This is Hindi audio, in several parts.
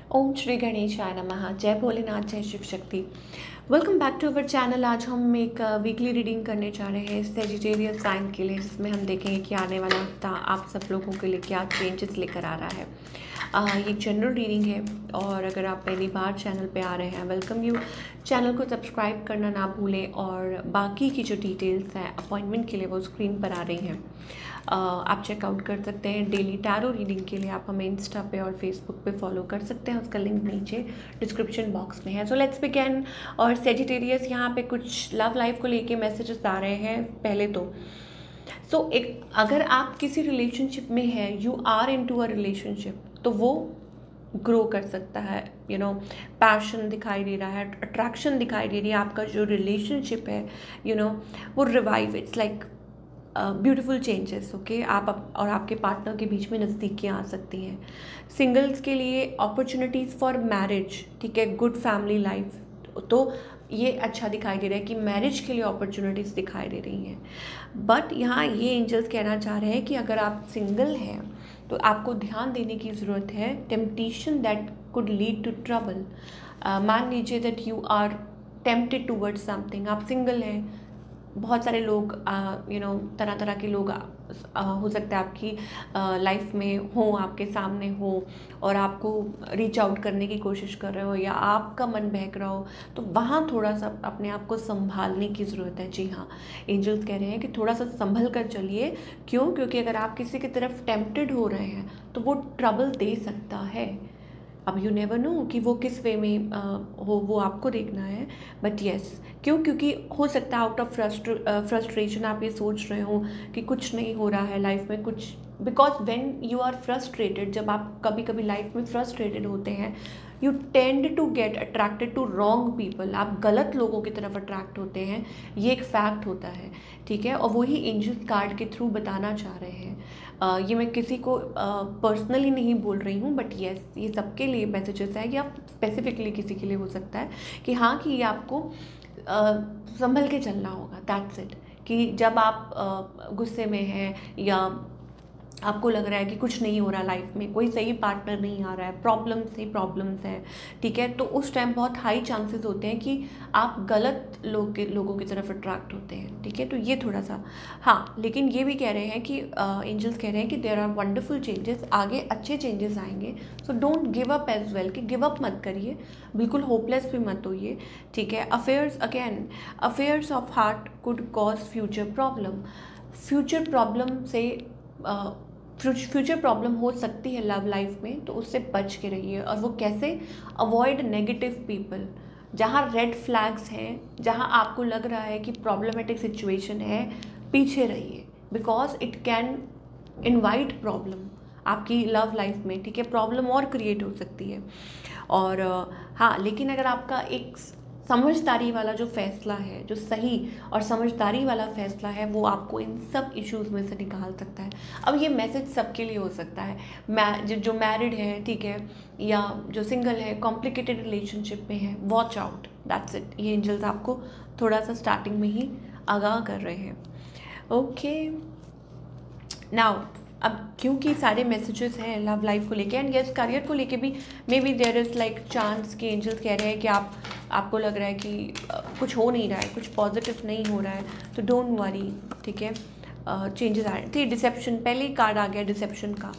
ओम श्री गणेशाय नमः। जय भोलेनाथ, जय Shiv Shakti. Welcome back to our channel. आज हम एक वीकली रीडिंग करने जा रहे हैं सेजिटेरियस साइन के लिए, जिसमें हम देखेंगे कि आने वाला हफ्ता आप सब लोगों के लिए क्या चेंजेस लेकर आ रहा है। ये एक जनरल रीडिंग है और अगर आप पहली बार चैनल पे आ रहे हैं, वेलकम यू। चैनल को सब्सक्राइब करना ना भूलें और बाकी की जो डिटेल्स हैं अपॉइंटमेंट के लिए वो स्क्रीन पर आ रही हैं, आप चेकआउट कर सकते हैं। डेली टैरो रीडिंग के लिए आप हमें इंस्टा पे और फेसबुक पे फॉलो कर सकते हैं, उसका लिंक नीचे डिस्क्रिप्शन बॉक्स में है। So let's begin. और सेजिटेरियस यहाँ पे कुछ लव लाइफ को लेके मैसेजेस आ रहे हैं पहले तो। एक अगर आप किसी रिलेशनशिप में हैं, you are into a relationship, तो वो ग्रो कर सकता है। पैशन दिखाई दे रहा है, अट्रैक्शन दिखाई दे रही है। आपका जो रिलेशनशिप है वो revive, it's like beautiful changes. Okay, आप और आपके पार्टनर के बीच में नज़दीकियाँ आ सकती हैं। सिंगल्स के लिए अपॉर्चुनिटीज़ फॉर मैरिज, ठीक है, गुड फैमिली लाइफ, तो ये अच्छा दिखाई दे रहा है कि मैरिज के लिए अपॉर्चुनिटीज़ दिखाई दे रही हैं। बट यहाँ ये एंजल्स कहना चाह रहे हैं कि अगर आप सिंगल हैं तो आपको ध्यान देने की ज़रूरत है। Temptation that could lead to trouble. मान लीजिए that you are tempted towards something. आप सिंगल हैं, बहुत सारे लोग तरह तरह के लोग हो सकता है आपकी लाइफ में हों, आपके सामने हो और आपको रीच आउट करने की कोशिश कर रहे हो या आपका मन बहक रहा हो, तो वहाँ थोड़ा सा अपने आप को संभालने की ज़रूरत है। जी हाँ, एंजल्स कह रहे हैं कि थोड़ा सा संभल कर चलिए। क्यों? क्योंकि अगर आप किसी की तरफ टेम्प्टेड हो रहे हैं तो वो ट्रबल दे सकता है। अब यू नेवर नो कि वो किस वे में हो, वो आपको देखना है। बट येस, क्यों? क्योंकि हो सकता है आउट ऑफ फ्रस्ट्रेशन आप ये सोच रहे हो कि कुछ नहीं हो रहा है लाइफ में कुछ। Because when you are frustrated, जब आप कभी कभी लाइफ में फ्रस्ट्रेटेड होते हैं, you tend to get attracted to wrong people. आप गलत लोगों की तरफ अट्रैक्ट होते हैं, ये एक फैक्ट होता है, ठीक है। और वही एंजल कार्ड के थ्रू बताना चाह रहे हैं। ये मैं किसी को पर्सनली नहीं बोल रही हूँ, बट येस, ये सबके लिए मैसेजेस है या स्पेसिफिकली किसी के लिए हो सकता है कि हाँ, कि ये आपको संभल के चलना होगा। That's it. कि जब आप गुस्से में हैं या आपको लग रहा है कि कुछ नहीं हो रहा लाइफ में, कोई सही पार्टनर नहीं आ रहा है, प्रॉब्लम्स ही प्रॉब्लम्स हैं, ठीक है, तो उस टाइम बहुत हाई चांसेस होते हैं कि आप गलत लोगों की तरफ अट्रैक्ट होते हैं, ठीक है। तो ये थोड़ा सा, हाँ, लेकिन ये भी कह रहे हैं कि एंजल्स कह रहे हैं कि देयर आर वंडरफुल चेंजेस, आगे अच्छे चेंजेस आएंगे। So don't give up as well, कि गिव अप मत करिए, बिल्कुल होपलेस भी मत होइए, ठीक है। Affairs of heart could cause future problem. Future problem से फ्यूचर प्रॉब्लम हो सकती है लव लाइफ में, तो उससे बच के रहिए। और वो कैसे? Avoid negative people. जहाँ रेड फ्लैग्स हैं, जहाँ आपको लग रहा है कि प्रॉब्लमेटिक सिचुएशन है, पीछे रहिए, because it can invite problem आपकी लव लाइफ में, ठीक है। प्रॉब्लम और क्रिएट हो सकती है। और हाँ, लेकिन अगर आपका एक समझदारी वाला जो फैसला है, जो सही और समझदारी वाला फैसला है, वो आपको इन सब इश्यूज़ में से निकाल सकता है। अब ये मैसेज सबके लिए हो सकता है, जो मैरिड है, ठीक है, या जो सिंगल है, कॉम्प्लिकेटेड रिलेशनशिप में है, वॉच आउट। That's it. ये एंजल्स आपको थोड़ा सा स्टार्टिंग में ही आगाह कर रहे हैं। ओके, नाउ अब क्योंकि सारे मैसेजेस हैं लव लाइफ को लेके एंड यस करियर को लेके भी, maybe there is like chance कि एंजल्स कह रहे हैं कि आपको लग रहा है कि कुछ हो नहीं रहा है, कुछ पॉजिटिव नहीं हो रहा है, तो डोंट वरी, ठीक है। चेंजेस आ रहे थे। डिसेप्शन, पहले ही कार्ड आ गया डिसेप्शन का।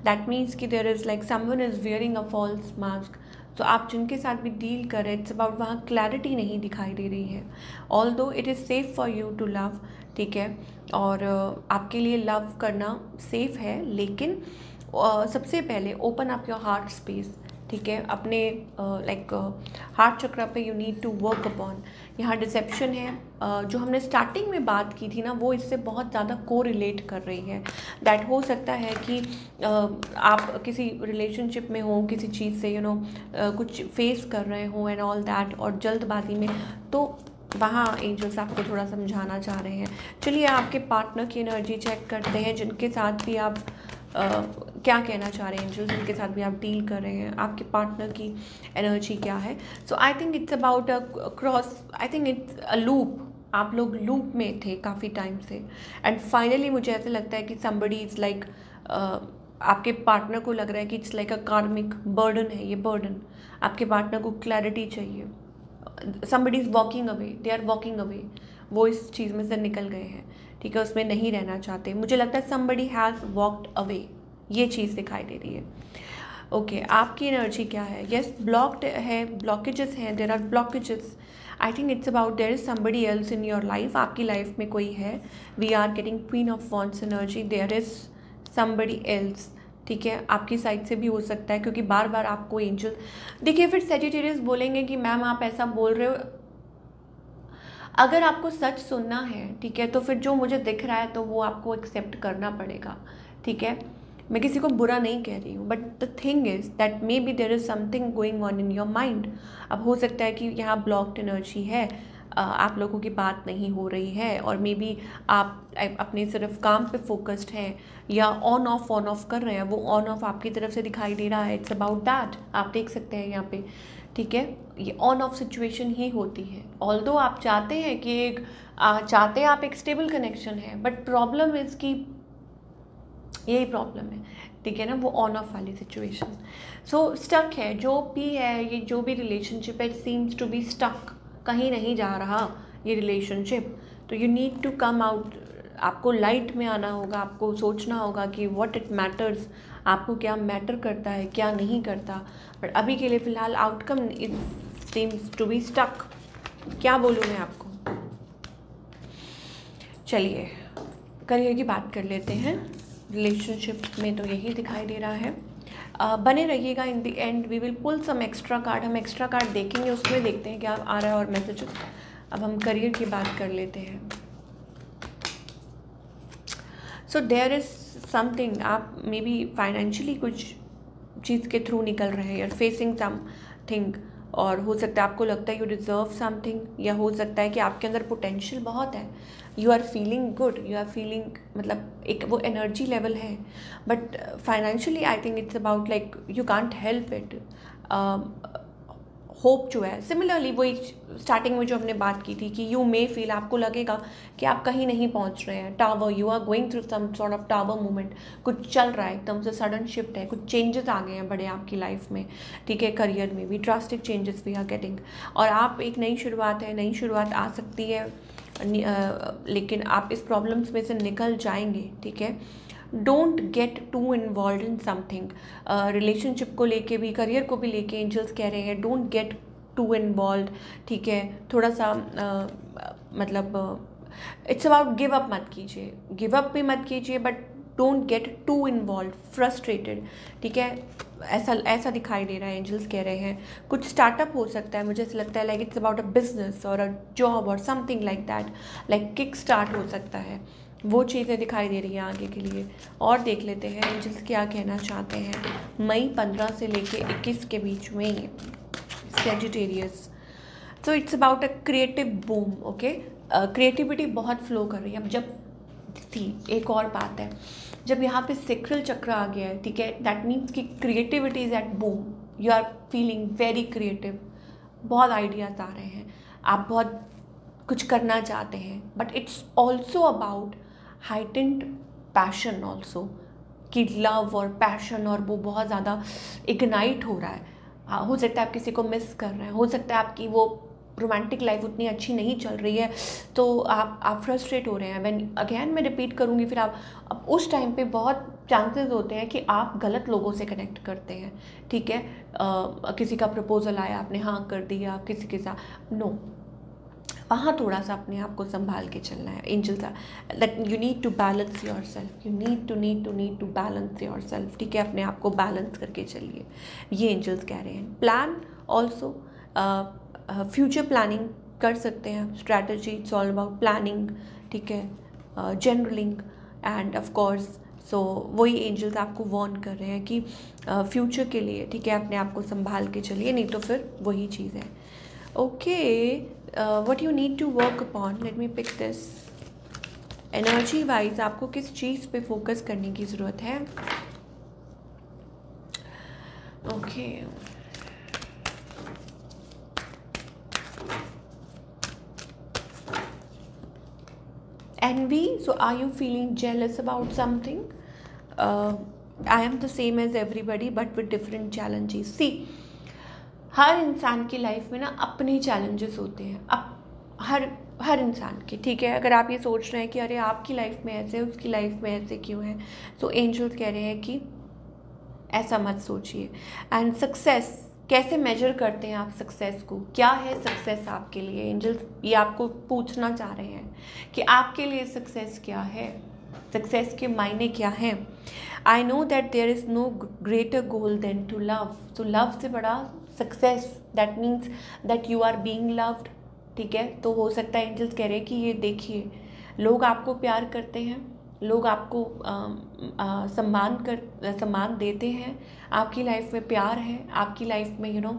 दैट मीन्स कि there is like someone is wearing a false mask. तो आप जिनके साथ भी डील कर रहे हैं, इट्स अबाउट, वहाँ क्लैरिटी नहीं दिखाई दे रही है। Although it is safe for you to love, ठीक है, और आपके लिए लव करना सेफ़ है, लेकिन सबसे पहले open up your heart space, ठीक है। अपने लाइक हार्ट चक्र पे you need to work upon. यहाँ डिसेप्शन है, जो हमने स्टार्टिंग में बात की थी ना, वो इससे बहुत ज़्यादा को रिलेट कर रही है। दैट हो सकता है कि आप किसी रिलेशनशिप में हो, किसी चीज़ से कुछ फेस कर रहे हो एंड ऑल दैट, और जल्दबाजी में, तो वहाँ एंजल्स आपको थोड़ा समझाना चाह रहे हैं। चलिए आपके पार्टनर की एनर्जी चेक करते हैं, जिनके साथ भी आप क्या कहना चाह रहे हैं एंजल्स, जिनके साथ भी आप डील कर रहे हैं, आपके पार्टनर की एनर्जी क्या है। So I think it's about a cross, I think it's a loop. आप लोग लूप में थे काफ़ी टाइम से एंड फाइनली मुझे ऐसा लगता है कि समबडी इज़ लाइक आपके पार्टनर को लग रहा है कि इट्स लाइक अ कार्मिक बर्डन है, ये बर्डन आपके पार्टनर को क्लैरिटी चाहिए। somebody is walking away, they are walking away, वो इस चीज़ में से निकल गए हैं, ठीक है, उसमें नहीं रहना चाहते। मुझे लगता है somebody हैज़ वॉकड अवे, ये चीज़ दिखाई दे रही है। ओके आपकी एनर्जी क्या है? यस ब्लॉक्ड है, ब्लॉकेजेस हैं, there are blockages. I think it's about there is somebody else in your life, आपकी लाइफ में कोई है। We are getting queen of wands energy, there is somebody else, ठीक है, आपकी साइड से भी हो सकता है, क्योंकि बार बार आपको एंजल देखिए। फिर सेजिटेरियस बोलेंगे कि मैम आप ऐसा बोल रहे हो, अगर आपको सच सुनना है, ठीक है, तो फिर जो मुझे दिख रहा है तो वो आपको एक्सेप्ट करना पड़ेगा, ठीक है। मैं किसी को बुरा नहीं कह रही हूँ, but the thing is that maybe there is something going on in your mind. अब हो सकता है कि यहाँ ब्लॉक्ड एनर्जी है, आप लोगों की बात नहीं हो रही है, और मे बी आप अपने सिर्फ काम पे फोकस्ड हैं, या ऑन ऑफ कर रहे हैं, वो ऑन ऑफ आपकी तरफ से दिखाई दे रहा है। इट्स अबाउट दैट, आप देख सकते हैं यहाँ पे, ठीक है, ये ऑन ऑफ सिचुएशन ही होती है। ऑल्दो आप चाहते हैं कि चाहते हैं आप एक स्टेबल कनेक्शन है, बट प्रॉब्लम इज़ कि यही प्रॉब्लम है, ठीक है ना, वो ऑन ऑफ वाली सिचुएशन। सो स्टक है, जो भी है, ये जो भी रिलेशनशिप है, it seems to be stuck, कहीं नहीं जा रहा ये रिलेशनशिप। तो you need to come out, आपको लाइट में आना होगा, आपको सोचना होगा कि व्हाट इट मैटर्स, आपको क्या मैटर करता है, क्या नहीं करता। बट अभी के लिए फ़िलहाल outcome it seems to be stuck. क्या बोलूँ मैं आपको? चलिए करियर की बात कर लेते हैं। रिलेशनशिप में तो यही दिखाई दे रहा है। बने रहिएगा, in the end we will pull some extra card, हम एक्स्ट्रा कार्ड देखेंगे, उसमें देखते हैं क्या आ रहा है और मैसेज। अब हम करियर की बात कर लेते हैं। सो देयर इज़ समथिंग, आप मे बी फाइनेंशियली कुछ चीज़ के थ्रू निकल रहे हैं, यार फेसिंग समथिंग, और हो सकता है आपको लगता है यू डिज़र्व समथिंग, या हो सकता है कि आपके अंदर पोटेंशियल बहुत है, you are feeling good, you are feeling, मतलब एक वो एनर्जी लेवल है। But financially I think it's about like you can't help it. Hope जो है, सिमिलरली वही स्टार्टिंग में जो हमने बात की थी कि यू मे फील, आपको लगेगा कि आप कहीं नहीं पहुंच रहे हैं, tower, you are going through some sort of tower movement, कुछ चल रहा है, एकदम से सडन शिफ्ट है, कुछ चेंजेस आ गए हैं बड़े आपकी लाइफ में, ठीक है, करियर में भी drastic changes we are getting, और आप एक नई शुरुआत है, नई शुरुआत आ सकती है, लेकिन आप इस प्रॉब्लम्स में से निकल जाएंगे, ठीक है। Don't get to involve in something, relationship को लेके भी, करियर को भी लेके एंजल्स कह रहे हैं डोंट गेट टू इन्वॉल्व, ठीक है, थोड़ा सा मतलब इट्स अबाउट गिव अप मत कीजिए, गिव अप भी मत कीजिए, but don't get to involve, frustrated, ठीक है, ऐसा दिखाई दे रहा है। एंजल्स कह रहे हैं कुछ स्टार्टअप हो सकता है, मुझे ऐसा लगता है like it's about a business और अ जॉब और something like that, like kick start हो सकता है, वो चीज़ें दिखाई दे रही हैं आगे के लिए। और देख लेते हैं एंजल्स क्या कहना चाहते हैं मई 15 से लेके 21 के बीच में, Sagittarius. So it's about a creative boom, okay, creativity बहुत फ्लो कर रही है। अब जब थी एक और बात है, जब यहाँ पे सेक्रल चक्र आ गया है, ठीक है, दैट मीन्स कि creativity is at boom, you are feeling very creative, बहुत आइडियाज़ आ रहे हैं, आप बहुत कुछ करना चाहते हैं, but it's also about heightened passion also, कि लव और पैशन और वो बहुत ज़्यादा इग्नाइट हो रहा है। हो सकता है आप किसी को मिस कर रहे हैं, हो सकता है आपकी वो रोमांटिक लाइफ उतनी अच्छी नहीं चल रही है, तो आप फ्रस्ट्रेट हो रहे हैं। व्हेन अगेन मैं रिपीट करूँगी, फिर आप अब उस टाइम पे बहुत चांसेस होते हैं कि आप गलत लोगों से कनेक्ट करते हैं, ठीक है, किसी का प्रपोजल आया, आपने हाँ कर दिया किसी के साथ, नो, वहाँ थोड़ा सा अपने आप को संभाल के चलना है। Angels that you need to balance yourself, you need to balance yourself, ठीक है, अपने आप को बैलेंस करके चलिए, ये एंजल्स कह रहे हैं। प्लान ऑल्सो, फ्यूचर प्लानिंग कर सकते हैं, strategy, it's all about planning, ठीक है, जनरलिंग एंड ऑफ कोर्स। सो वही एंजल्स आपको वार्न कर रहे हैं कि फ्यूचर के लिए, ठीक है, अपने आप को संभाल के चलिए, नहीं तो फिर वही चीज़ है। Okay, what you need to work upon, let me pick this, energy wise आपको किस चीज़ पे फोकस करने की ज़रूरत है। Okay, envy, so are you feeling jealous about something? I am the same age everybody but with different challenges. See, हर इंसान की लाइफ में ना अपने चैलेंजेस होते हैं, हर इंसान के, ठीक है। अगर आप ये सोच रहे हैं कि अरे आपकी लाइफ में ऐसे, उसकी लाइफ में ऐसे क्यों है, तो एंजल्स कह रहे हैं कि ऐसा मत सोचिए। एंड सक्सेस कैसे मेजर करते हैं आप सक्सेस को, क्या है सक्सेस आपके लिए? एंजल्स ये आपको पूछना चाह रहे हैं कि आपके लिए सक्सेस क्या है, सक्सेस के मायने क्या हैं। I know that there is no greater goal than to love. तो लव से बड़ा success, that means that you are being loved, ठीक है। तो हो सकता है एंजल्स कह रहे हैं कि ये देखिए, लोग आपको प्यार करते हैं, लोग आपको सम्मान देते हैं, आपकी लाइफ में प्यार है, आपकी लाइफ में you know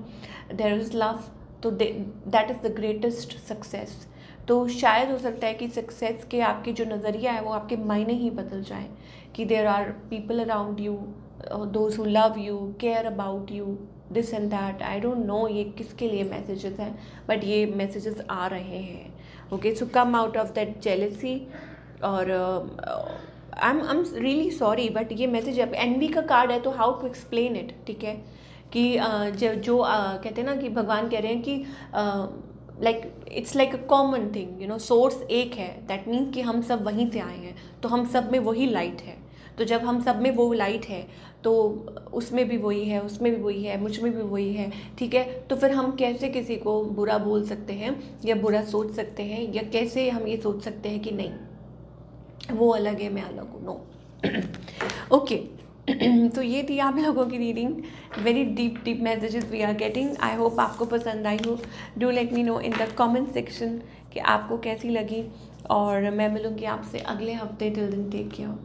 there is love, तो that is the greatest success. तो शायद हो सकता है कि सक्सेस के आपके जो नज़रिया है वो आपके मायने ही बदल जाए, कि there are people around you, those who love you, care about you, this and that. I don't know ये किसके लिए मैसेजेस हैं, बट ये मैसेजेस आ रहे हैं। Okay, so come out of that jealousy. और I am really sorry, but ये मैसेज अब एनवी का कार्ड है, तो हाउ टू एक्सप्लेन इट, ठीक है। कि जो कहते हैं ना कि भगवान कह रहे हैं कि like it's like a common thing, you know, source एक है, दैट मीन्स कि हम सब वहीं से आए हैं, तो हम सब में वही लाइट है। तो जब हम सब में वो लाइट है, तो उसमें भी वही है, उसमें भी वही है, मुझ में भी वही है, ठीक है। तो फिर हम कैसे किसी को बुरा बोल सकते हैं या बुरा सोच सकते हैं, या कैसे हम ये सोच सकते हैं कि नहीं वो अलग है, मैं अलग हूँ? नो। ओके, तो ये थी आप लोगों की reading. Very deep messages we are getting. I hope आपको पसंद आई हो। Do let me know in the comment section कि आपको कैसी लगी, और मैं मिलूँगी आपसे अगले हफ्ते। Till then take care.